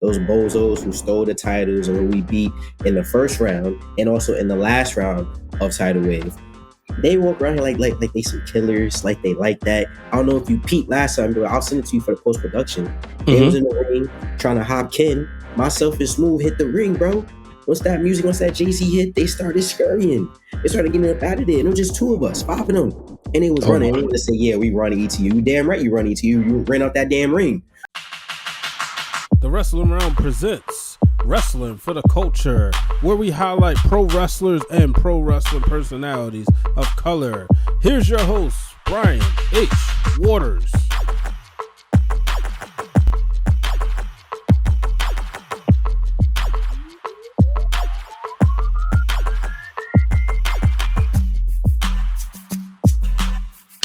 those bozos who stole the titles and who we beat in the first round and also in the last round of Tidal Wave. They walk around here like they some killers, like they like that. I don't know if you peeped last time, but I'll send it to you for the post production. They was in the ring trying to hop Ken. Myself and Smooth hit the ring, bro. Once that Jay-Z hit, they started scurrying. They started getting up out of there. And it was just two of us, five of them. And they was running. And they say, yeah, we run ETU. You damn right you run ETU. You ran out that damn ring. The Wrestling Realm presents Wrestling for the Culture, where we highlight pro wrestlers and pro wrestling personalities of color. Here's your host, Brian H. Waters.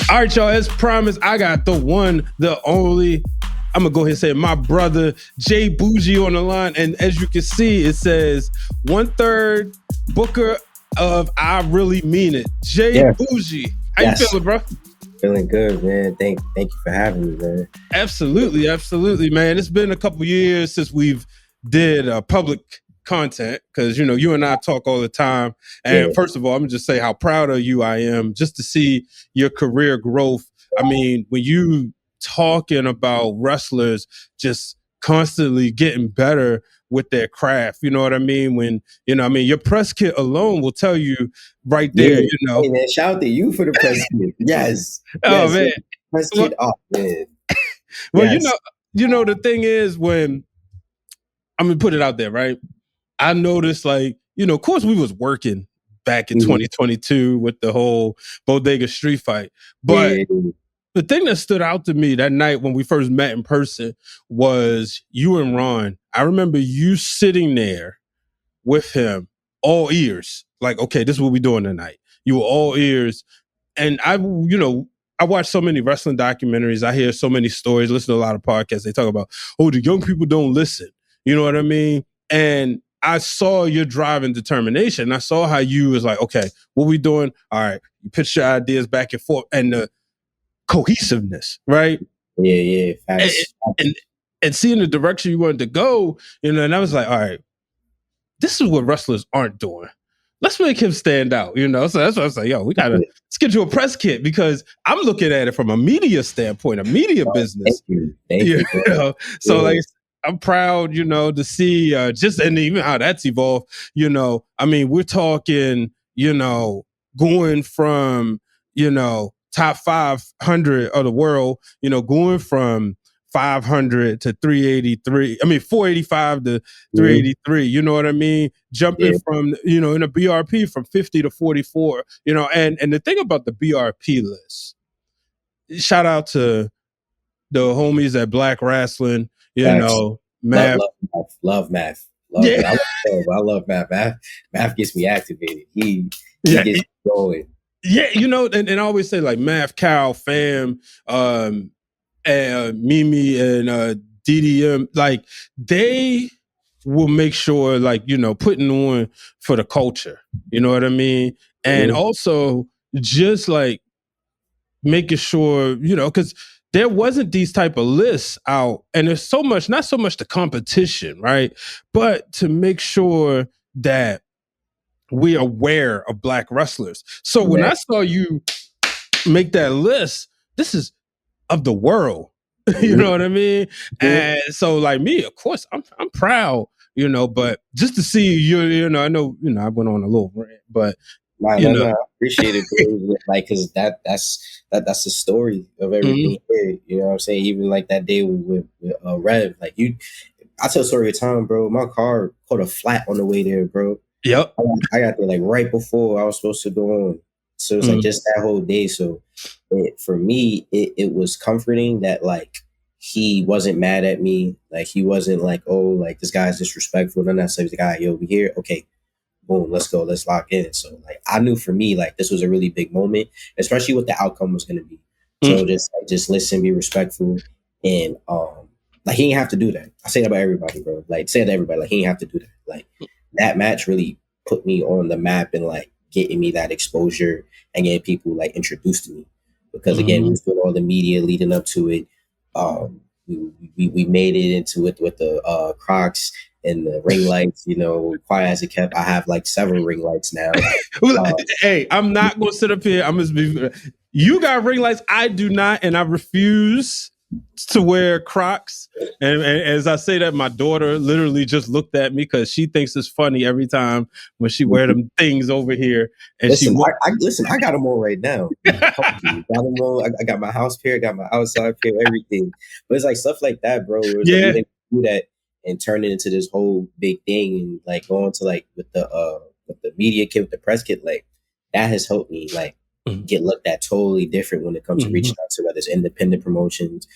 All right, y'all, as promised, I got the one, the only, I'm going to go ahead and say my brother, Jboujii on the line. And as you can see, it says 1/3 Booker of I Really Mean It. Jboujii. How you feeling, bro? Feeling good, man. Thank you for having me, man. Absolutely, man. It's been a couple years since we've did public content because, you know, you and I talk all the time. And first of all, I'm going to just say how proud of you I am just to see your career growth. I mean, when you talking about wrestlers just constantly getting better with their craft, you know what I mean? When, you know, I mean, your press kit alone will tell you right there, you know. Hey, man, shout out to you for the press kit. Yes. Oh, man. Press kit off, man. Well, you know, the thing is when, I'm going to put it out there, right? I noticed, like, you know, of course we was working back in 2022 with the whole Bodega Street Fight. But the thing that stood out to me that night when we first met in person was you and Ron. I remember you sitting there with him, all ears. Like, okay, this is what we're doing tonight. You were all ears. And I watch so many wrestling documentaries. I hear so many stories, listen to a lot of podcasts. They talk about, oh, the young people don't listen. You know what I mean? And I saw your drive and determination. I saw how you was like, okay, what we doing? All right. You pitch your ideas back and forth and the cohesiveness, right? Yeah. And seeing the direction you wanted to go, you know, and I was like, all right, this is what wrestlers aren't doing. Let's make him stand out, you know? So that's why I was like, yo, let's get you a press kit because I'm looking at it from a media standpoint, a media business. Thank you. Know? So like, I'm proud, you know, to see just and even how that's evolved. You know, I mean, we're talking, you know, going from, you know, top 500 of the world, you know, going from 500 to 383. I mean, 485 to 383. You know what I mean? Jumping from, you know, in a BRP from 50 to 44. You know, and the thing about the BRP list, shout out to the homies at Black Wrestling. You know, Math. Love Math. I love Math. Math gets me activated. He gets me going. Yeah, you know, and I always say like Math, Cal, Fam, and Mimi and DDM, like they will make sure, like, you know, putting on for the culture. You know what I mean? And also just like making sure, you know, because there wasn't these type of lists out, and there's so much, not so much the competition, right? But to make sure that we're aware of Black wrestlers. So when I saw you make that list, this is of the world. You know what I mean? And so like me, of course, I'm proud, you know, but just to see you know, I know, you know, I went on a little rant, but No, I appreciate it, bro. Like, cause that's the story of everything here. You know what I'm saying? Even like that day with Rev, like I tell a story of time, bro. My car caught a flat on the way there, bro. Yep. I got there like right before I was supposed to go on. So it's like just that whole day. So for me, it was comforting that like he wasn't mad at me. Like he wasn't like, oh, like this guy's disrespectful. None of that stuff. He's like, yo, we here. Okay. Boom, let's go, let's lock in. So like I knew for me, like this was a really big moment, especially what the outcome was gonna be. So just listen, be respectful, and like he didn't have to do that. I say that about everybody, bro. Like say that to everybody, like he didn't have to do that. Like that match really put me on the map and like getting me that exposure and getting people like introduced to me. Because again, we was doing all the media leading up to it. we made it into it with the Crocs and the ring lights. Quiet as it kept. I have like several ring lights now. Hey, I'm not gonna sit up here. I'm just be. You got ring lights. I do not, and I refuse to wear Crocs. And as I say that, my daughter literally just looked at me because she thinks it's funny every time when she wear them things over here. And listen, I got them on right now. Got them on. I got my house pair, got my outside pair, everything. But it's like stuff like that, bro. Where it's like, you do that and turn it into this whole big thing, and like going to like with the media kit, with the press kit, like that has helped me like get looked at totally different when it comes to reaching out to whether it's independent promotions,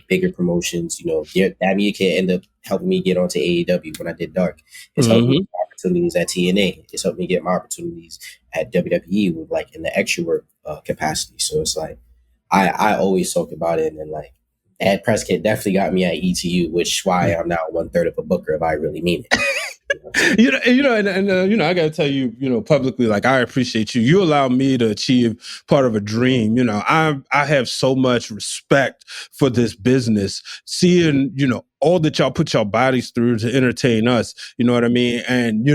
bigger promotions. That media kit ended up helping me get onto AEW when I did Dark. It's helped me get opportunities at TNA. It's helped me get my opportunities at WWE with like in the extra work capacity. So it's like I always talk about it, and like that press kit definitely got me at ETU, which why I'm now 1/3 of a booker if I really mean it. I gotta tell you, publicly, like I appreciate you. You allow me to achieve part of a dream. I have so much respect for this business. Seeing, all that y'all put your bodies through to entertain us, you know what I mean? And,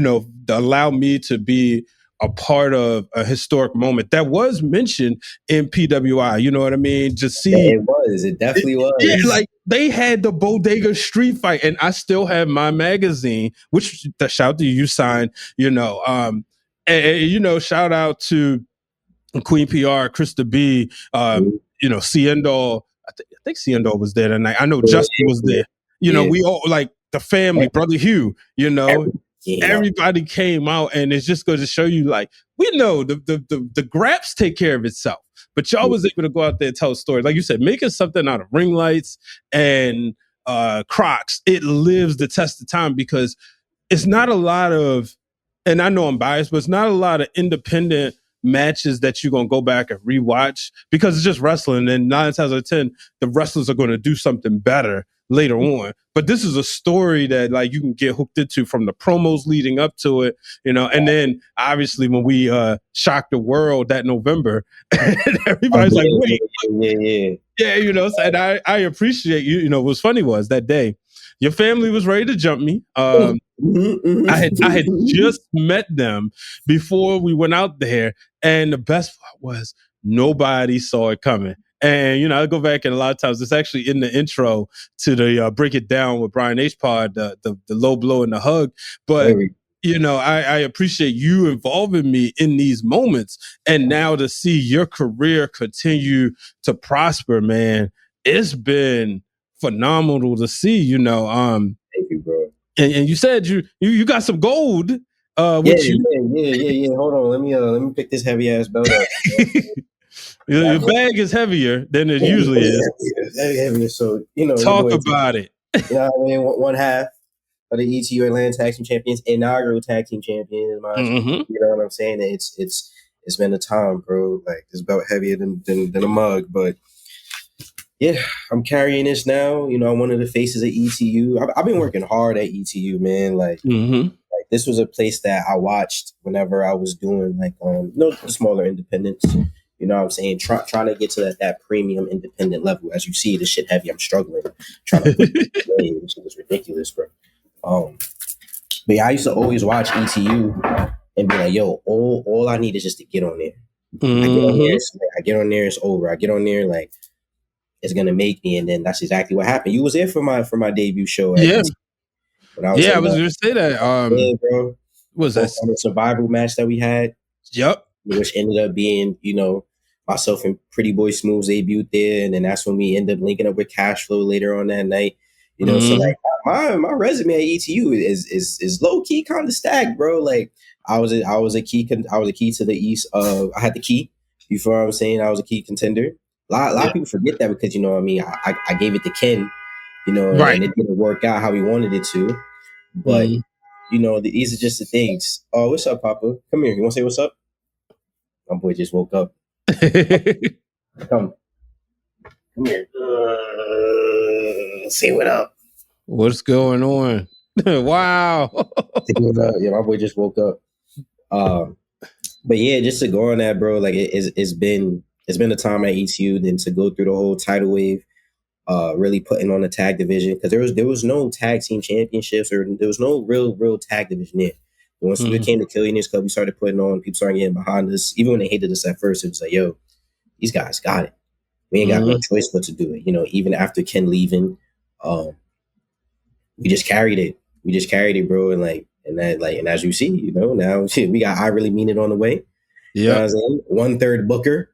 allow me to be a part of a historic moment that was mentioned in PWI. You know what I mean? Just see, it definitely was. Yeah, like they had the Bodega Street Fight, and I still have my magazine, which the shout out to you signed. Shout out to Queen PR, Krista B. Ciendol. I think Ciendol was there tonight. I know Justin was there. We all like the family, Brother Hugh. Everybody came out, and it's just going to show you, like, we know the graps take care of itself, but y'all was able to go out there and tell a story. Like you said, making something out of ring lights and Crocs, it lives the test of time because it's not a lot of, and I know I'm biased, but it's not a lot of independent matches that you're going to go back and rewatch because it's just wrestling, and 9 times out of 10, the wrestlers are going to do something better later on. But this is a story that like you can get hooked into from the promos leading up to it, and then obviously when we shocked the world that November, and everybody's like, wait, and I appreciate you. What's funny was that day, your family was ready to jump me. I had just met them before we went out there, and the best part was nobody saw it coming. And, I go back, and a lot of times it's actually in the intro to the Break It Down with Brian H. Pod, the low blow and the hug. But, I appreciate you involving me in these moments. And now to see your career continue to prosper, man, it's been phenomenal to see, Thank you, bro. And you said you got some gold. Yeah. Hold on. Let me pick this heavy ass belt up. Your bag is heavier than it usually is. Heavier. So, talk about it. One half of the ETU Atlanta Tag Team Champions, inaugural Tag Team Champions. You know what I'm saying? It's been a time, bro. Like this belt heavier than a mug, but yeah, I'm carrying this now. I'm one of the faces at ETU. I've been working hard at ETU, man. Like this was a place that I watched whenever I was doing like the smaller independents. You know what I'm saying? Trying to get to that premium independent level. As you see, this shit heavy. I'm struggling. Trying to put it away. This shit was ridiculous, bro. But yeah, I used to always watch ETU and be like, yo, all I need is just to get on there. I get on there, it's over. I get on there, like, it's gonna make me, and then that's exactly what happened. You was there for my debut show at ETU. I was gonna say that. Bro. Was that a survival match that we had? Yep. Which ended up being, myself and Pretty Boy Smooth's debuted there, and then that's when we ended up linking up with Cashflow later on that night. So like my resume at ETU is low key kind of stacked, bro. Like I was a key to the East. I had the key. You feel what I'm saying? I was a key contender. A lot of people forget that because I gave it to Ken, right. And it didn't work out how we wanted it to. But these are just the things. Oh, what's up, Papa? Come here. You want to say what's up? My boy just woke up. Come here. Say what up. What's going on? Wow. Yeah, my boy just woke up. But yeah, just to go on that, bro. Like it's been a time at ETU, then to go through the whole tidal wave really putting on the tag division, because there was no tag team championships, or there was no real tag division there. Once we came to Killionaires Club, we started putting on, people started getting behind us. Even when they hated us at first, it was like, yo, these guys got it. We ain't got no choice but to do it. Even after Ken leaving, we just carried it. We just carried it, bro. And as you see, now we got I Really Mean It on the way. Yeah, 1/3 Booker.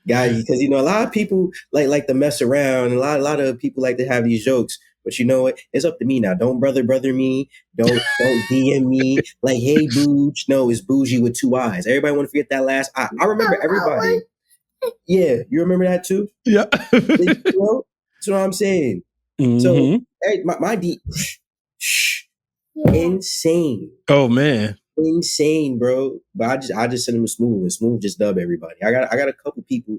Guys, because a lot of people like to mess around, and a lot of people like to have these jokes. But you know what? It's up to me now. Don't brother me. Don't DM me like, hey, Booj. No, it's Bougie with 2 eyes. Everybody want to forget that last I. I remember everybody. Yeah, you remember that too? Yeah. That's what I'm saying. So my D, insane. Oh man, insane, bro. But I just sent him a Smooth, and Smooth just dub everybody. I got a couple people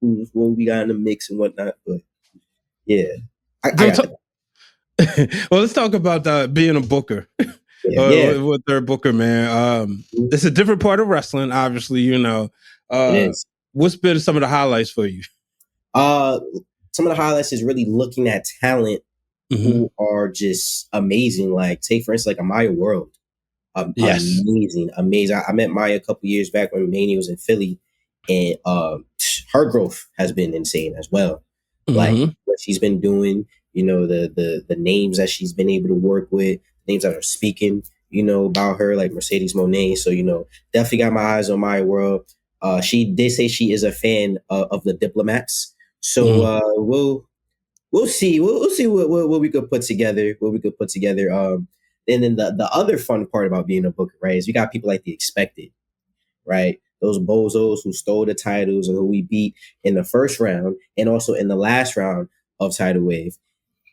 who we got in the mix and whatnot, but yeah. Well, let's talk about being a booker. With their booker, man. It's a different part of wrestling, obviously. What's been some of the highlights for you? Some of the highlights is really looking at talent who are just amazing. Like, take for instance, like Amaya World. Amazing. I met Maya a couple years back when Mania was in Philly, and her growth has been insane as well. Like what she's been doing, the names that she's been able to work with, names that are speaking, about her, like Mercedes Moné. So, definitely got my eyes on Maya World. She did say she is a fan of the Diplomats. So we'll see. We'll see what we could put together. And then the other fun part about being a booker, right, is you got people like the Expected, right? Those bozos who stole the titles and who we beat in the first round and also in the last round of Tidal Wave.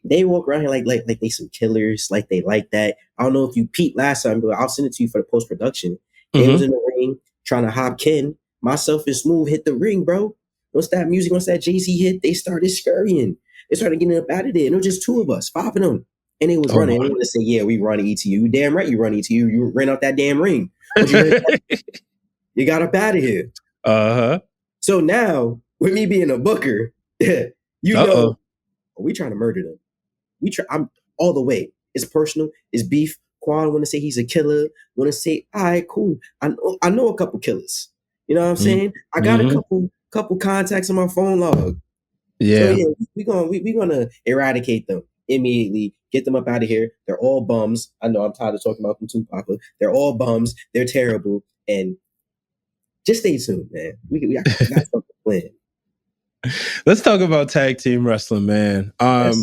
They walk around here like they some killers, like they like that. I don't know if you peeped last time, but I'll send it to you for the post production. They was in the ring trying to hop Ken. Myself and Smooth hit the ring, bro. Once that Jay-Z hit, they started scurrying. They started getting up out of there. And it was just 2 of us, 5 of them. And they was running. They wanted to say, yeah, we run ETU. You damn right you run ETU. You ran out that damn ring. You got up out of here. So now, with me being a booker, know, we trying to murder them. I'm all the way. It's personal. It's beef. Quan want to say he's a killer. Want to say, all right, cool. I know a couple killers. You know what I'm saying? I got a couple contacts on my phone log. Yeah. So yeah, we gonna eradicate them immediately. Get them up out of here. They're all bums. I know I'm tired of talking about them too, Papa. They're all bums. They're terrible. And just stay tuned, man. We got something planned. Let's talk about tag team wrestling, man.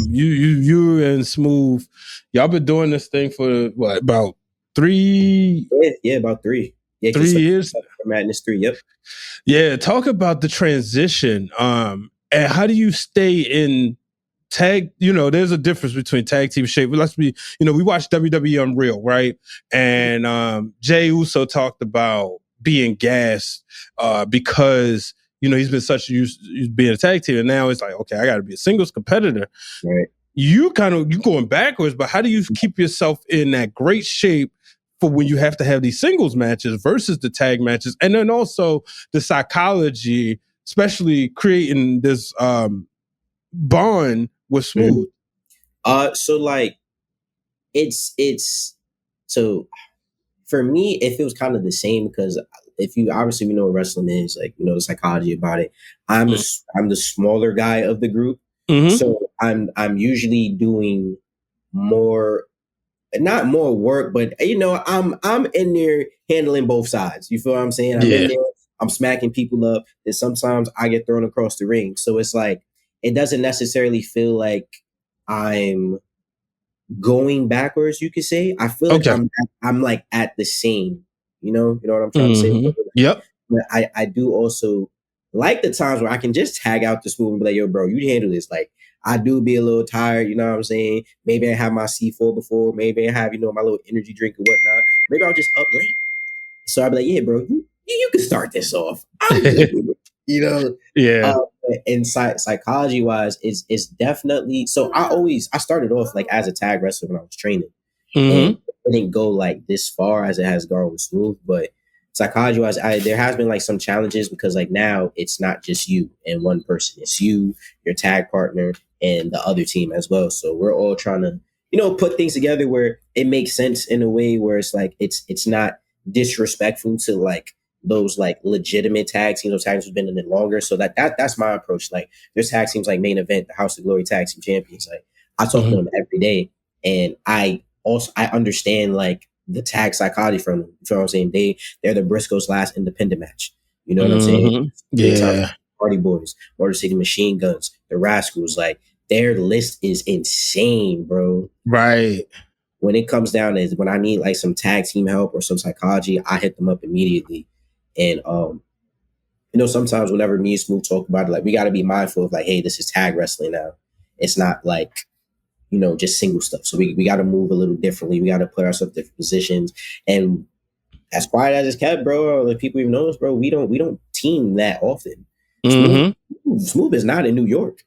You and Smooth, y'all been doing this thing for what, about 3? Yeah, about 3. Yeah, 3 years. Madness 3. Yep. Yeah, talk about the transition. And how do you stay in tag? There's a difference between tag team shape. Let's be, we watched WWE Unreal, right? And Jey Uso talked about being gassed because he's been such used being a tag team, and now it's like, okay, I got to be a singles competitor. Right. You going backwards, but how do you keep yourself in that great shape for when you have to have these singles matches versus the tag matches, and then also the psychology, especially creating this bond with Smooth? So like, it's so for me, it feels kind of the same, because if you obviously we know what wrestling is, like, the psychology about it. I'm the smaller guy of the group, so I'm usually doing more, not more work, but I'm in there handling both sides. You feel what I'm saying? I'm in there, I'm smacking people up, and sometimes I get thrown across the ring. So it's like, it doesn't necessarily feel like I'm going backwards, you could say. I feel like I'm like at the same, you know what I'm trying to say? Yep. But I do also like the times where I can just tag out the Smooth and be like, yo, bro, you handle this. Like, I do be a little tired, you know what I'm saying? Maybe I have my C4 before, maybe I have, my little energy drink or whatnot. Maybe I'll just up late. So I'll be like, yeah, bro, you can start this off. I'm good. Yeah. And psychology wise, it's definitely, so I started off like as a tag wrestler when I was training. And it didn't go like this far as it has gone with Smooth, but psychology wise, there has been like some challenges because like now it's not just you and one person. It's you, your tag partner, and the other team as well. So we're all trying to, put things together where it makes sense in a way where it's like it's not disrespectful to like those like legitimate tag teams, those tag teams have been in it longer. So that's my approach. Like there's tag teams like Main Event, the House of Glory Tag Team Champions. Like I talk to them every day, and I understand like the tag psychology from them. You know what I'm saying? They're the Briscoes' last independent match. You know what I'm saying? Yeah. Party Boys, Motor City Machine Guns, the Rascals, like their list is insane, bro. Right. When it comes down to when I need like some tag team help or some psychology, I hit them up immediately. And sometimes whenever me and Smooth talk about it, like we got to be mindful of like, hey, this is tag wrestling now. It's not like just single stuff. So we got to move a little differently. We got to put ourselves in different positions. And as quiet as it's kept, bro, like people even know us, bro, we don't team that often. Smooth is not in New York.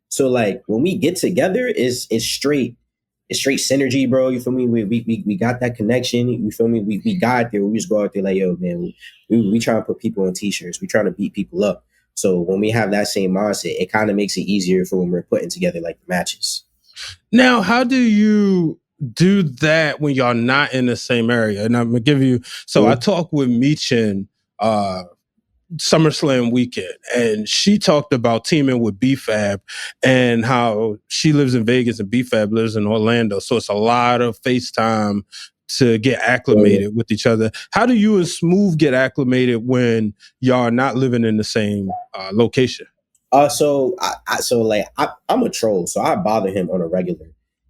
So like when we get together, it's straight synergy, bro. You feel me? We got that connection. You feel me? We got there. We just go out there like, yo, man, we try to put people on t-shirts. We trying to beat people up. So when we have that same mindset, it kind of makes it easier for when we're putting together like the matches. Now, how do you do that when y'all not in the same area? And I'm gonna give you. So I talked with Michin SummerSlam weekend, and she talked about teaming with BFAB and how she lives in Vegas and BFAB lives in Orlando. So it's a lot of FaceTime to get acclimated with each other. How do you and Smooth get acclimated when y'all are not living in the same location? So I'm a troll, so I bother him on a regular.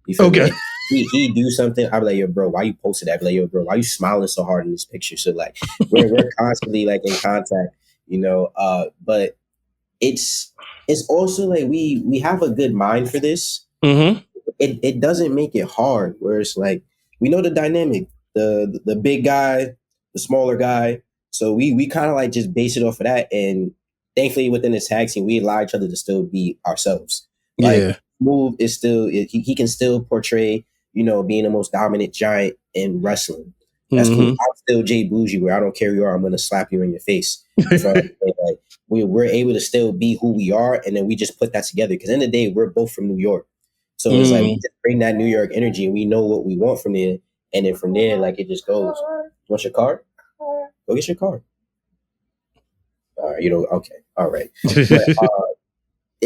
You feel me? He do something, I'll be like, yo, bro, why you posted that? I'll be like, yo, bro, why you smiling so hard in this picture? So like we're constantly like in contact, but it's also like we have a good mind for this. It doesn't make it hard where it's like we know the dynamic, the big guy, the smaller guy. So we kind of like just base it off of that. And thankfully within this tag team, we allow each other to still be ourselves. Like Move is still he can still portray, being the most dominant giant in wrestling. That's cool. I'm still Jboujii, where I don't care who you are, I'm gonna slap you in your face. So like, we're able to still be who we are, and then we just put that together. Because in the day, we're both from New York. So it's like we just bring that New York energy, and we know what we want from there. And then from there, like it just goes. You want your card? Go get your card. Okay, all right. But,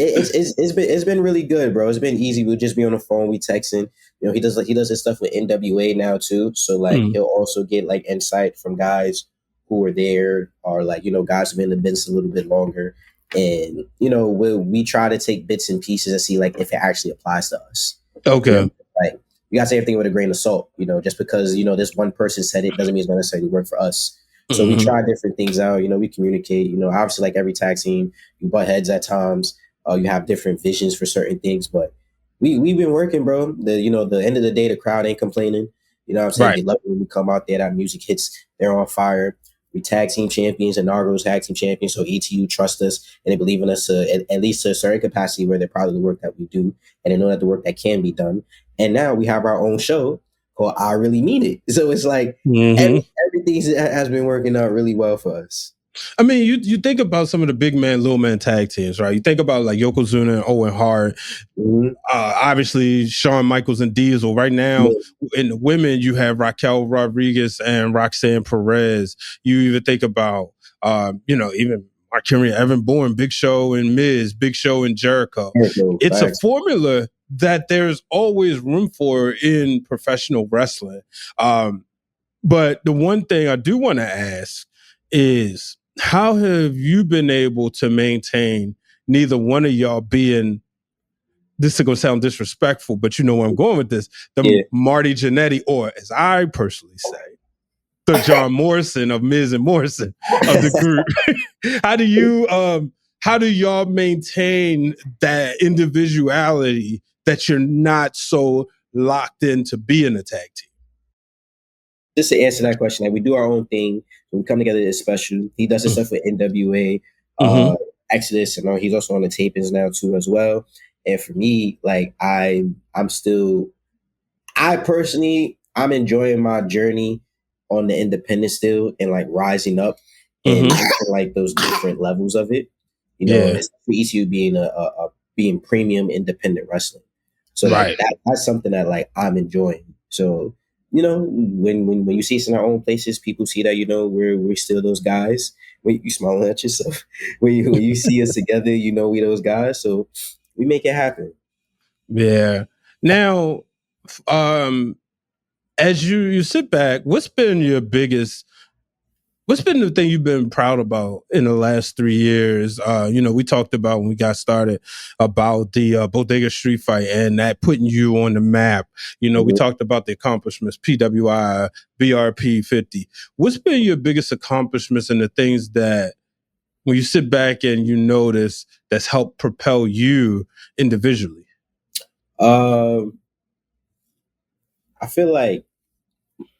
it's been really good, bro. It's been easy. We'll just be on the phone, we texting. He does his stuff with NWA now too. So like he'll also get like insight from guys who are there, or like guys who've been in the business a little bit longer. And we try to take bits and pieces and see like if it actually applies to us. Okay. Like you gotta say everything with a grain of salt. Just because this one person said it doesn't mean it's gonna necessarily work for us. So we try different things out. We communicate. Obviously like every tag team, you butt heads at times. You have different visions for certain things, but we've been working, bro. The end of the day, the crowd ain't complaining. You know what I'm saying? They love it when we come out there, that music hits, they're on fire. We tag team champions, inaugural tag team champions. So ETU trust us and they believe in us at least to a certain capacity where they're proud of the work that we do. And they know that the work that can be done. And now we have our own show called I Really Mean It. So it's like everything has been working out really well for us. I mean, you think about some of the big man, little man tag teams, right? You think about like Yokozuna and Owen Hart. Obviously, Shawn Michaels and Diesel. Right now, in the women, you have Raquel Rodriguez and Roxanne Perez. You even think about, even Mark Henry, Evan Bourne, Big Show and Miz, Big Show and Jericho. It's a formula that there's always room for in professional wrestling. But the one thing I do want to ask is, how have you been able to maintain neither one of y'all being, this is going to sound disrespectful, but you know where I'm going with this, Marty Jannetty, or as I personally say, the John Morrison of Miz and Morrison of the group. How do y'all maintain that individuality that you're not so locked into being a tag team? Just to answer that question, like we do our own thing. When we come together, it's special. He does his stuff with NWA, Exodus, and he's also on the tapings now too as well. And for me, like I'm enjoying my journey on the independent still and like rising up and like those different levels of it. You know, it's ETU being being premium independent wrestling. So like that's something that like I'm enjoying. So, you know, when you see us in our own places, people see that, you know, we're still those guys. When you smiling at yourself, when you see us together, you know we those guys. So we make it happen. Yeah. Now, as you sit back, what's been the thing you've been proud about in the last 3 years? You know, we talked about when we got started about the Bodega Street Fight and that putting you on the map. You know, we talked about the accomplishments, PWI, BRP 50. What's been your biggest accomplishments and the things that when you sit back and you notice that's helped propel you individually? I feel like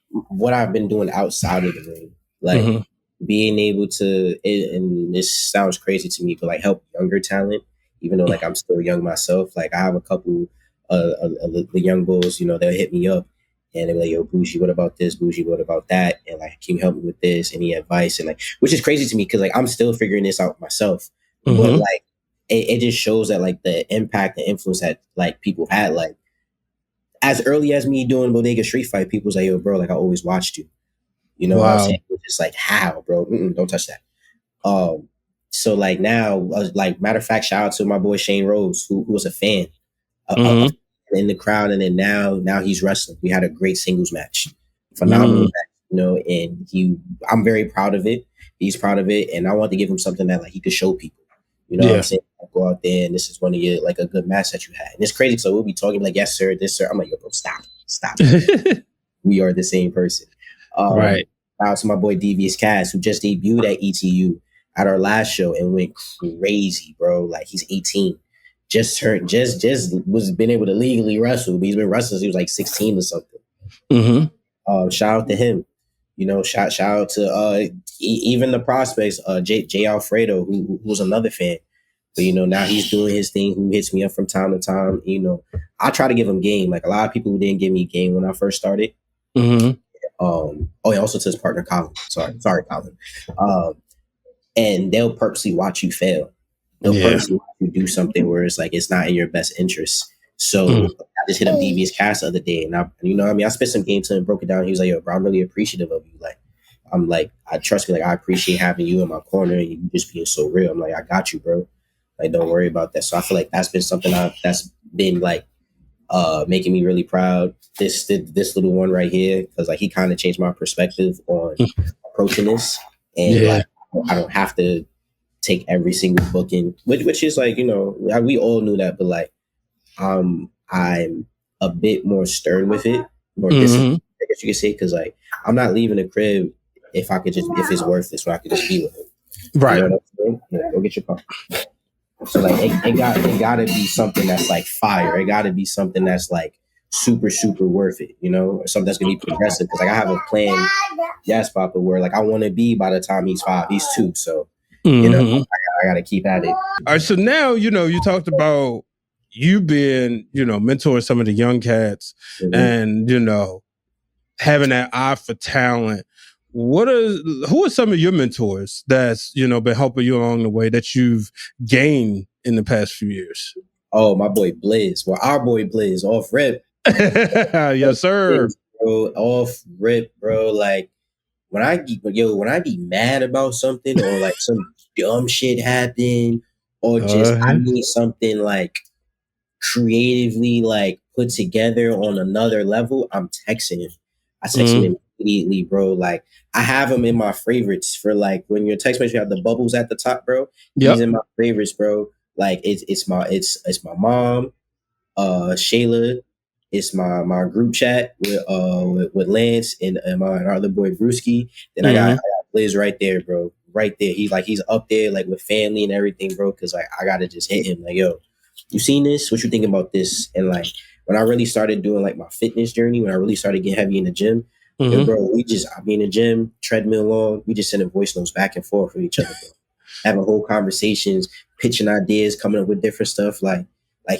what I've been doing outside of the ring, like being able to, and this sounds crazy to me, but like help younger talent, even though like I'm still young myself. Like I have a couple the young bulls, you know, they'll hit me up and they're like, yo, Jboujii, what about this? Jboujii, what about that? And like, can you help me with this? Any advice? And like, which is crazy to me because like I'm still figuring this out myself. But like it just shows that like the impact and influence that like people had. Like as early as me doing Bodega Street Fight, people's like, yo, bro, like I always watched you. You know what I'm saying? It's just like, how, bro? Don't touch that. So like now, like matter of fact, shout out to my boy Shane Rose, who was a fan in the crowd, and then now he's wrestling. We had a great singles match, phenomenal match, you know, and I'm very proud of it. He's proud of it, and I want to give him something that like he could show people. You know what I'm saying? Go out there and this is one of your like a good match that you had. And it's crazy. So we'll be talking like, yes, sir, this, sir. I'm like, yo, bro, stop. We are the same person. Shout out to my boy Devious Cass, who just debuted at ETU at our last show and went crazy, bro. Like he's 18. Just was been able to legally wrestle, but he's been wrestling since he was like 16 or something. Shout out to him. You know, shout out to even the prospects, Jay Alfredo, who was another fan. But you know, now he's doing his thing. Who hits me up from time to time. You know, I try to give him game. Like a lot of people who didn't give me game when I first started. And also to his partner Colin. Sorry, Colin. And they'll purposely watch you fail. They'll purposely watch you do something where it's like it's not in your best interest. So I just hit up Devious Cast the other day, and I spit some game to him, broke it down. He was like, "Yo, bro, I'm really appreciative of you. Like, I'm like, I trust me. Like, I appreciate having you in my corner, and you just being so real. I'm like, I got you, bro. Like, don't worry about that." So I feel like that's been something that's been like making me really proud. This little one right here, because like he kind of changed my perspective on approaching this, and like I don't have to take every single booking, which is like, you know, we all knew that, but like I'm a bit more stern with it, more disciplined, I guess you could say, because like I'm not leaving the crib if it's worth it, so I could just be with him. Right. You know what I'm saying? Yeah, go get your car. So like it gotta be something that's like fire. It gotta be something that's like super, super worth it, you know, or something that's gonna be progressive. Because like I have a plan, yes, Papa, where like I want to be by the time he's 5, he's 2. So you know, I gotta keep at it. All right. So now, you know, you talked about you being, you know, mentoring some of the young cats and, you know, having that eye for talent. Who are some of your mentors that's, you know, been helping you along the way that you've gained in the past few years? Oh, my boy Blizz. Well, our boy Blizz, off rip. Yes, sir. Blizz, bro, off rip, bro. Like when I be mad about something or like some dumb shit happen or just I need something like creatively like put together on another level, I'm texting him. I text him immediately, bro. Like I have him in my favorites for like when your text message have the bubbles at the top, bro. He's in my favorites, bro. Like it's my mom, Shayla. It's my group chat with Lance and my other boy Brewski. Then I got Liz right there, bro. Right there. He's up there like with family and everything, bro. Cause like I gotta just hit him like, yo, you seen this? What you think about this? And like when I really started doing like my fitness journey, when I really started getting heavy in the gym, yo, bro, I be in the gym, treadmill on, we just sending voice notes back and forth with each other, bro. Having whole conversations, pitching ideas, coming up with different stuff. Like,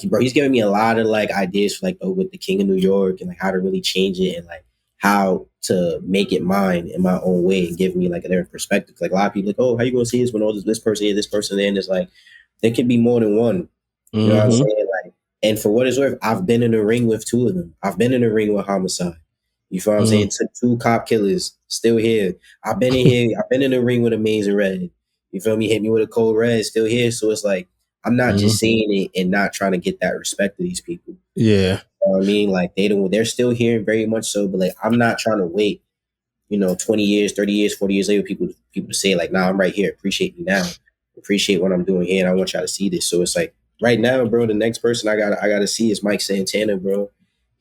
bro, he's giving me a lot of like ideas for like with the King of New York and like how to really change it and like how to make it mine in my own way and give me like a different perspective. Like a lot of people like, oh, how you gonna see this when all this person here, this person there, and it's like there could be more than one. You know what I'm saying? Like, and for what it's worth, I've been in the ring with two of them. I've been in the ring with Homicide. You feel what I'm saying? Took two cop killers, still here. I've been in here. I've been in the ring with Amazing Red. You feel me? Hit me with a Cold Red, still here. So it's like I'm not just saying it and not trying to get that respect to these people. Yeah. You know what I mean? Like they're still here very much so, but like I'm not trying to wait, 20 years, 30 years, 40 years later, people to say like, nah, I'm right here. Appreciate me now. Appreciate what I'm doing here. And I want y'all to see this. So it's like right now, bro, the next person I gotta see is Mike Santana, bro.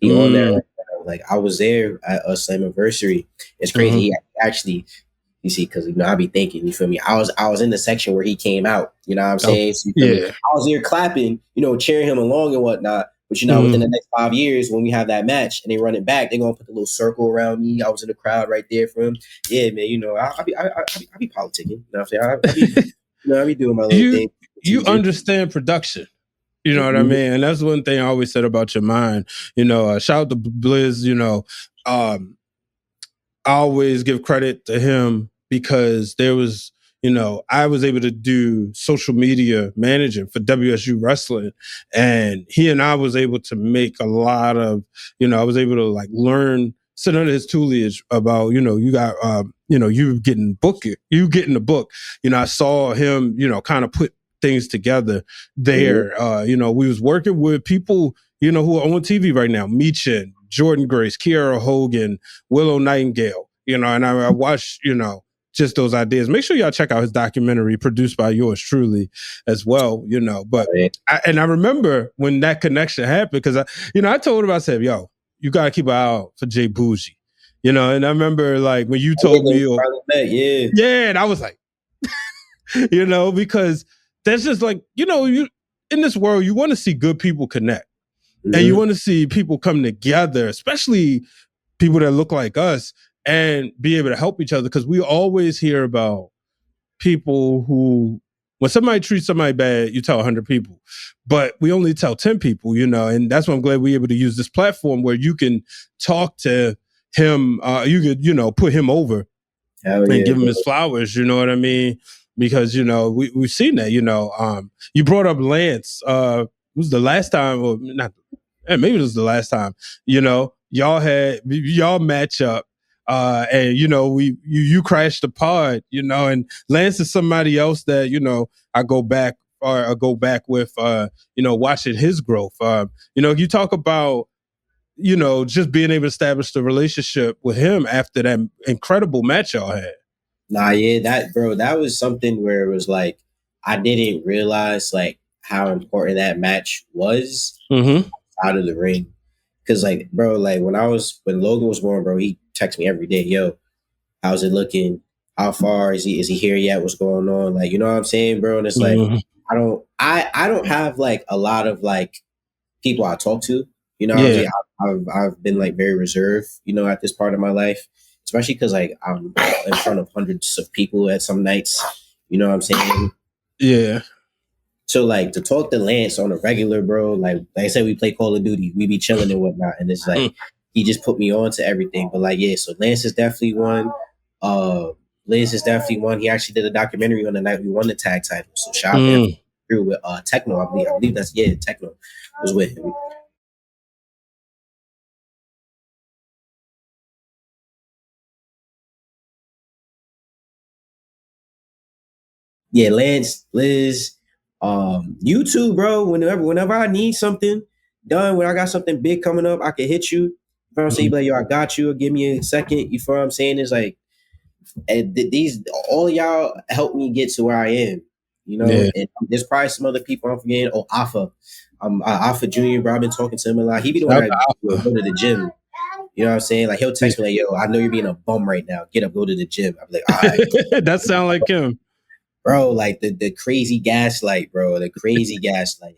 He on there right now. Like I was there at a Slammiversary. It's crazy. He actually, you see, because I be thinking, you feel me? I was in the section where he came out. You know what I'm saying? So, I was there clapping, cheering him along and whatnot. But within the next 5 years, when we have that match and they run it back, they're gonna put the little circle around me. I was in the crowd right there for him. Yeah, man. I be politicking. You know what I'm saying? I be doing my little thing. You understand production. You know what I mean? And that's one thing I always said about your mind. Shout out to Blizz. I always give credit to him because there was. I was able to do social media managing for WSU Wrestling, and he and I was able to make a lot of, I was able to like learn, sit under his tutelage about, you got, you getting the book. I saw him, kind of put things together there. We was working with people, who are on TV right now, Meechin, Jordan Grace, Kiara Hogan, Willow Nightingale, and I watched, just those ideas. Make sure y'all check out his documentary produced by yours truly as well, but I remember when that connection happened because I told him, I said, yo, you got to keep an eye out for Jboujii, and I remember like when you told me, and I was like, because that's just like, you in this world, you want to see good people connect and you want to see people come together, especially people that look like us, and be able to help each other, because we always hear about people who, when somebody treats somebody bad, you tell 100 people, but we only tell 10 people, and that's why I'm glad we're able to use this platform where you can talk to him, you could, put him over and give him his flowers, you know what I mean? Because, we've seen that, you brought up Lance, it was the last time, or not, maybe it was the last time, y'all match up. And you crashed the pod, and Lance is somebody else that, I go back with, watching his growth. You talk about, just being able to establish the relationship with him after that incredible match y'all had. Nah, yeah, that was something where it was like, I didn't realize like how important that match was out of the ring. Cause like, bro, like when Logan was born, bro, he texts me every day, yo, how's it looking? How far is he here yet? What's going on? Like, you know what I'm saying, bro? And it's like, I don't have like a lot of like people I talk to, what I'm saying? I've been like very reserved, at this part of my life, especially because like I'm in front of hundreds of people at some nights, you know what I'm saying? Yeah. So like to talk to Lance on a regular, bro, like I said, we play Call of Duty, we be chilling and whatnot, and it's like he just put me on to everything. But like, yeah, so Lance is definitely one. Liz is definitely one. He actually did a documentary on the night we won the tag title. So shout out to him through with Techno, I believe that's Techno was with him. Yeah, Lance, Liz. You too, bro. Whenever I need something done, when I got something big coming up, I can hit you. You know what I'm saying? Like, yo, I got you. Give me a second. You feel what I'm saying? It's like, and these all y'all helped me get to where I am. And there's probably some other people I'm forgetting. Oh, Alpha, Alpha Junior, bro. I've been talking to him a lot. He be the one that go to the gym. You know what I'm saying? Like he'll text me like, yo, I know you're being a bum right now. Get up, go to the gym. I'm like, all right. That sound like him. Bro, like the crazy gaslight, bro. The crazy gaslight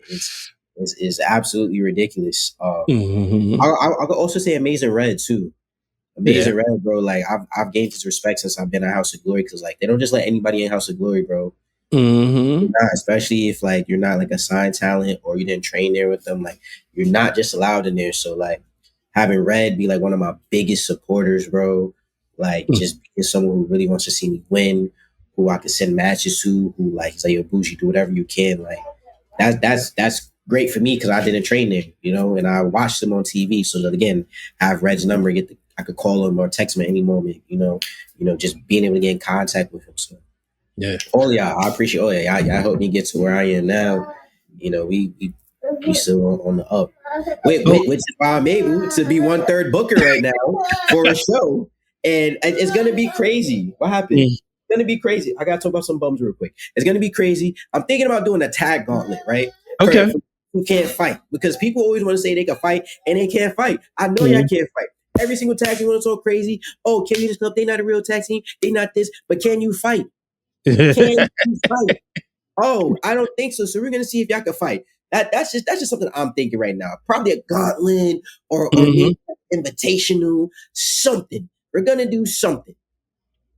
is absolutely ridiculous. I'll also say Amazing Red too. Amazing Red, bro. Like I've gained his respect since I've been at House of Glory, because like they don't just let anybody in House of Glory, bro. Especially if like you're not like a signed talent or you didn't train there with them. Like you're not just allowed in there. So like having Red be like one of my biggest supporters, bro. Like just being someone who really wants to see me win, who I can send matches to, who like he's like, yo, Bougie, do whatever you can. Like that's great for me because I didn't train there, you know, and I watched him on TV. So that again, have Red's number, I could call him or text him at any moment, you know, just being able to get in contact with him. So yeah. Oh yeah, I appreciate. Oh yeah, I hope me get to where I am now. You know, we still on the up. Which is why I'm able to be 1/3 booker right now for a show, and it's gonna be crazy. What happened? It's gonna be crazy. I gotta talk about some bums real quick. It's gonna be crazy. I'm thinking about doing a tag gauntlet, right? Okay. Who can't fight, because people always want to say they can fight and they can't fight. I know y'all can't fight. Every single tag team want to talk crazy. Oh, Killionaires Club, they not a real tag team. They not this, but can you fight? Can you fight? Oh, I don't think so. So we're gonna see if y'all can fight. That's just something I'm thinking right now. Probably a gauntlet or maybe invitational, something. We're gonna do something.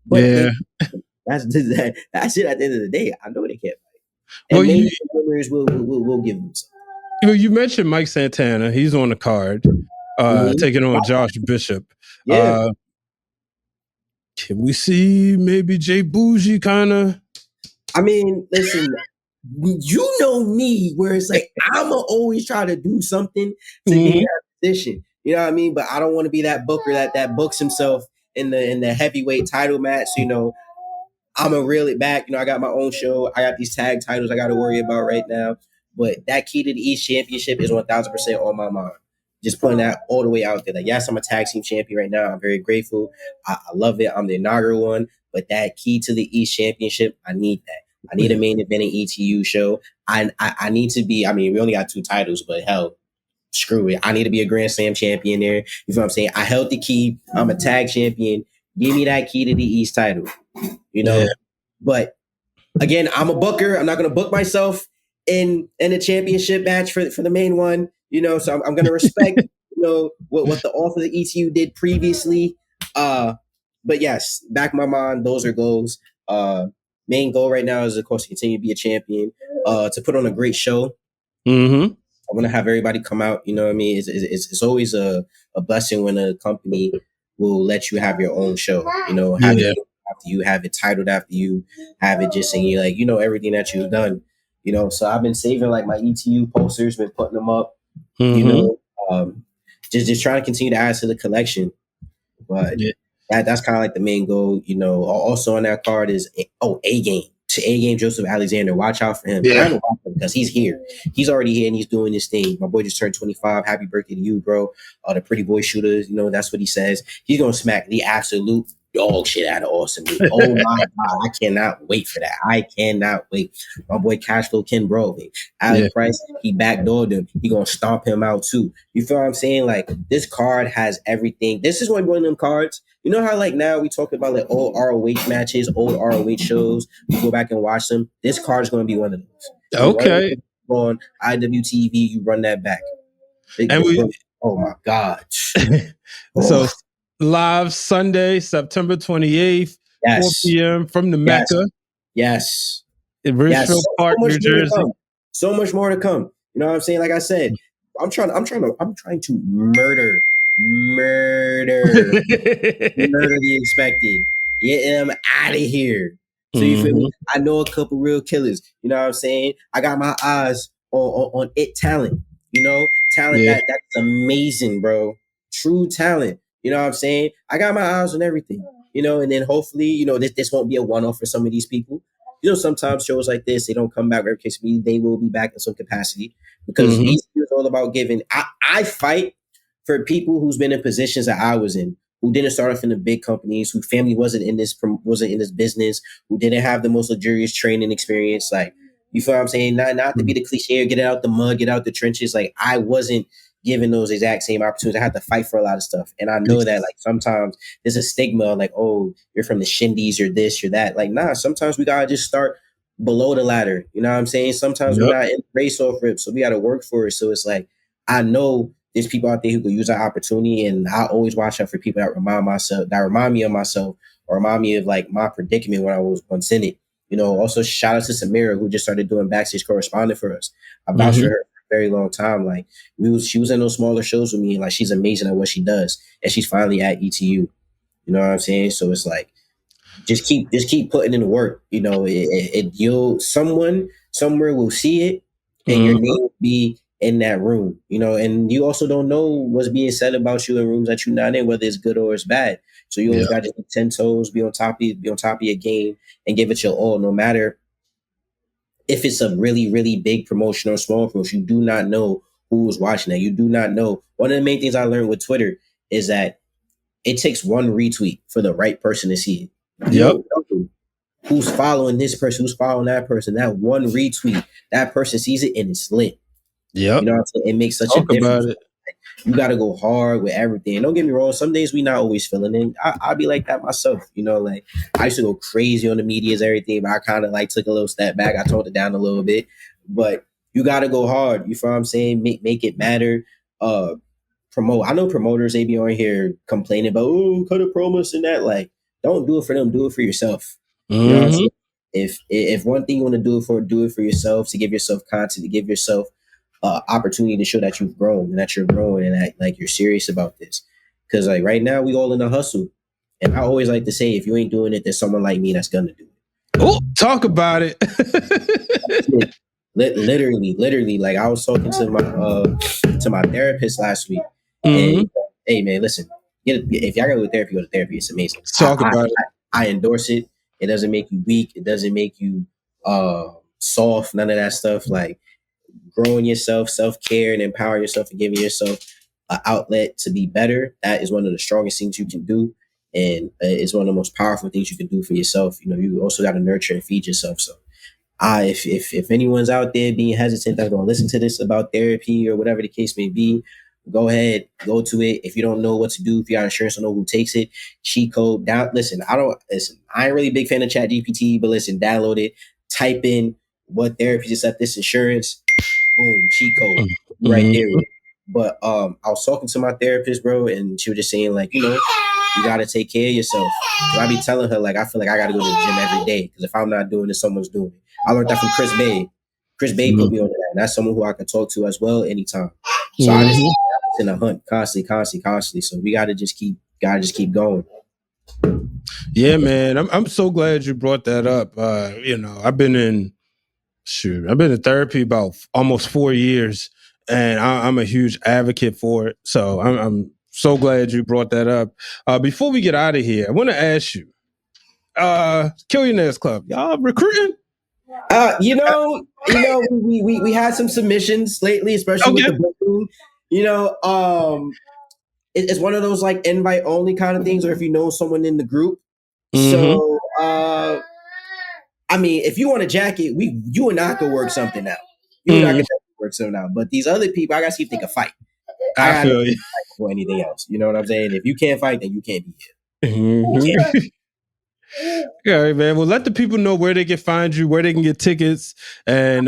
But that's it. At the end of the day, I know they can't fight. And maybe the winners will give them something. Well, you mentioned Mike Santana. He's on the card, taking on Josh Bishop. Yeah. Can we see maybe Jboujii kind of? I mean, listen, you know me, where it's like I'ma always try to do something to get in that position. You know what I mean? But I don't want to be that booker that books himself in the heavyweight title match. You know, I'ma reel it back. You know, I got my own show. I got these tag titles I got to worry about right now. But that key to the East Championship is 1,000% on my mind. Just putting that all the way out there. Like, yes, I'm a tag team champion right now. I'm very grateful. I love it. I'm the inaugural one. But that key to the East Championship, I need that. I need a main event in ETU show. I need to be, I mean, we only got 2 titles, but hell, screw it. I need to be a Grand Slam champion there. You know what I'm saying? I held the key. I'm a tag champion. Give me that key to the East title. You know? Yeah. But again, I'm a booker. I'm not going to book myself in a championship match for the main one. You know, so I'm going to respect, you know, what the offer the ETU did previously. But yes, back in my mind, those are goals. Main goal right now is, of course, to continue to be a champion, to put on a great show. I want to have everybody come out. You know what I mean? It's always a blessing when a company will let you have your own show. You know, have it after you, have it titled after you, have it just saying, like, you know, everything that you've done. You know, so I've been saving like my ETU posters, been putting them up. You know, just trying to continue to add to the collection. But that's kind of like the main goal. You know, also on that card is A-Game Joseph Alexander. Watch out for him. I don't watch him because he's here. He's already here and he's doing this thing. My boy just turned 25. Happy birthday to you, bro. The pretty boy shooters, you know, that's what he says. He's gonna smack the absolute dog shit out of Austin. Oh my God, I cannot wait for that. I cannot wait. My boy Cashflow Ken Bro, Alex Price, he backdoored him. He gonna stomp him out too. You feel what I'm saying? Like, this card has everything. This is one of them cards. You know how like now we talk about like old ROH matches, old ROH shows. We go back and watch them. This card is gonna be one of those. Okay. On IWTV, you run that back. Oh my God. So live Sunday, September 28th, 4 p.m. from the Mecca. Yes. In Ridgefield Park, New Jersey. So much more to come. You know what I'm saying? Like I said, I'm trying to murder the expected. Get them out of here. So you feel me? I know a couple real killers. You know what I'm saying? I got my eyes on it talent. You know, talent that's amazing, bro. True talent. You know what I'm saying? I got my eyes on everything, you know, and then hopefully, you know, this won't be a one-off for some of these people. You know, sometimes shows like this, they don't come back every case. They will be back in some capacity because these is all about giving. I fight for people who's been in positions that I was in, who didn't start off in the big companies, whose family wasn't in this business, who didn't have the most luxurious training experience. Like, you feel what I'm saying? Not to be the cliche, get out the mud, get out the trenches. Like, I wasn't given those exact same opportunities. I had to fight for a lot of stuff. And I know that like sometimes there's a stigma like, oh, you're from the shindies, you're this, you're that. Like, nah, sometimes we gotta just start below the ladder. You know what I'm saying? Sometimes we're not in the race off rip, so we gotta work for it. So it's like, I know there's people out there who could use that opportunity, and I always watch out for people that remind me of myself, or remind me of like my predicament when I was once in it. You know, also shout out to Samira, who just started doing backstage correspondent for us. I vouch for her very long time. Like she was in those smaller shows with me, and like she's amazing at what she does, and she's finally at ETU. You know what I'm saying? So it's like just keep putting in the work. You know, you'll someone somewhere will see it, and your name will be in that room. You know, and you also don't know what's being said about you in rooms that you're not in, whether it's good or it's bad. So you always got to be 10 toes, be on top of your game, and give it your all, no matter if it's a really, really big promotion or small promotion. You do not know who's watching that. You do not know. One of the main things I learned with Twitter is that it takes one retweet for the right person to see it. You don't know who's following this person, who's following that person. That one retweet, that person sees it and it's lit. Yep. You know what I'm saying? It makes such a difference. You got to go hard with everything. Don't get me wrong. Some days we not always feeling it. I'll be like that myself. You know, like I used to go crazy on the medias, everything, but I kind of like took a little step back. I toned it down a little bit, but you got to go hard. You feel what I'm saying? Make it matter. Promote. I know promoters, they be on here complaining about, oh, cut a promos and that. Like, don't do it for them. Do it for yourself. You know what I'm saying? If one thing you want to do it for yourself, to give yourself content, to give yourself opportunity to show that you've grown and that you're growing and that like you're serious about this. Because like right now we all in a hustle, and I always like to say, if you ain't doing it, there's someone like me that's gonna do it. Oh, talk about it. literally, like I was talking to my therapist last week, and hey man, listen, if y'all go to therapy, go to therapy. It's amazing. Talk about it. I endorse it. It doesn't make you weak. It doesn't make you soft. None of that stuff. Like, growing yourself, self-care, and empowering yourself and giving yourself an outlet to be better. That is one of the strongest things you can do. And it's one of the most powerful things you can do for yourself. You know, you also got to nurture and feed yourself. So if anyone's out there being hesitant that's going to listen to this about therapy or whatever the case may be, go ahead, go to it. If you don't know what to do, if you got insurance, don't know who takes it, cheat code down. Listen, I ain't really a big fan of ChatGPT, but listen, download it, type in what therapies accept this insurance. Boom, cheat code right there. But I was talking to my therapist, bro, and she was just saying, like, you know, you got to take care of yourself. So I be telling her, like, I feel like I got to go to the gym every day, because if I'm not doing it, someone's doing it. I learned that from Chris Bay. Chris Bay put me on that, and that's someone who I can talk to as well anytime. So I just in a hunt constantly. So we got to just keep going. Yeah, man, I'm so glad you brought that up. You know, I've been in therapy about almost 4 years, and I'm a huge advocate for it. So I'm so glad you brought that up. Before we get out of here, I want to ask you, Killionaires Club, y'all recruiting? We had some submissions lately, especially with the booking. You know, it's one of those like invite only kind of things, or if you know someone in the group. So, I mean, if you want a jacket, you and I could work something out. You and I could work something out. But these other people, I gotta see if they can fight. I feel you. Fight for anything else. You know what I'm saying? If you can't fight, then you can't be here. Yeah, all right, man. Well, let the people know where they can find you, where they can get tickets, and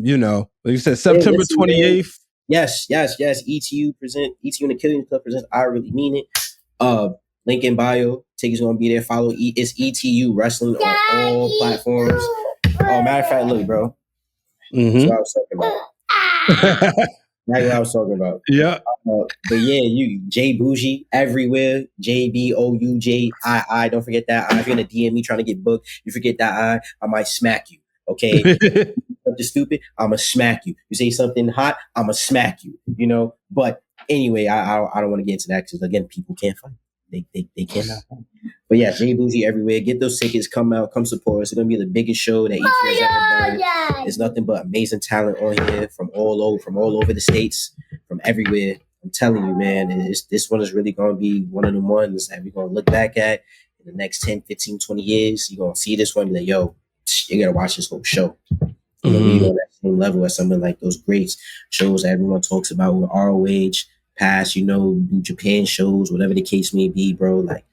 you know, like you said, September 28th. Yes. ETU and the Killionaires Club presents I Really Mean It. Link in bio. Tickets gonna be there. Follow it's ETU Wrestling on all platforms. Oh, matter of fact, look, bro. That's what I was talking about. That's what I was talking about. Yeah. But yeah, you Jboujii everywhere. JBOUJII. Don't forget that. If you're gonna DM me trying to get booked, you forget that I might smack you. Okay. Something stupid, I'ma smack you. You say something hot, I'ma smack you. You know. But anyway, I don't want to get into that because again, people can't fight. They cannot fight. But yeah, Jboujii everywhere. Get those tickets. Come out. Come support us. It's gonna be the biggest show that ETU has ever done. There's nothing but amazing talent on here from all over the states, from everywhere. I'm telling you, man, this one is really gonna be one of the ones that we're gonna look back at in the next 10, 15, 20 years. You're gonna see this one and be like, yo, you gotta watch this whole show. You know, we on that same level as something like those great shows that everyone talks about with ROH, past, you know, New Japan shows, whatever the case may be, bro. Like,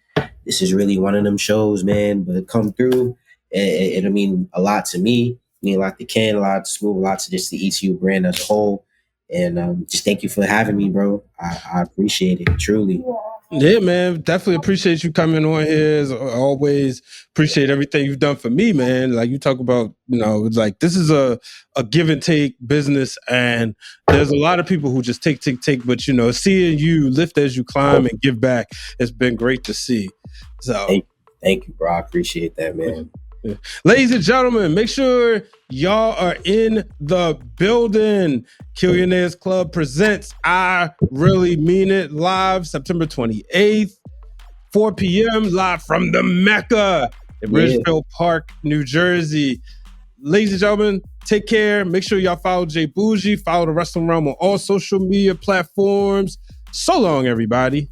this is really one of them shows, man. But come through, it'll mean a lot to me, mean a lot to Ken, a lot to Smooth, a lot to just the ETU brand as a whole. And just thank you for having me, bro. I appreciate it, truly. Yeah, man. Definitely appreciate you coming on here. As always, appreciate everything you've done for me, man. Like you talk about, it's like this is a give and take business, and there's a lot of people who just take. But seeing you lift as you climb and give back, it's been great to see. So thank you, bro. I appreciate that, man. Yeah. Ladies and gentlemen, make sure y'all are in the building. Killionaires Club presents I Really Mean It live September 28th, 4 p.m. live from the Mecca in Ridgefield Park, New Jersey. Ladies and gentlemen, take care. Make sure y'all follow Jboujii. Follow the Wrestling Realm on all social media platforms. So long, everybody.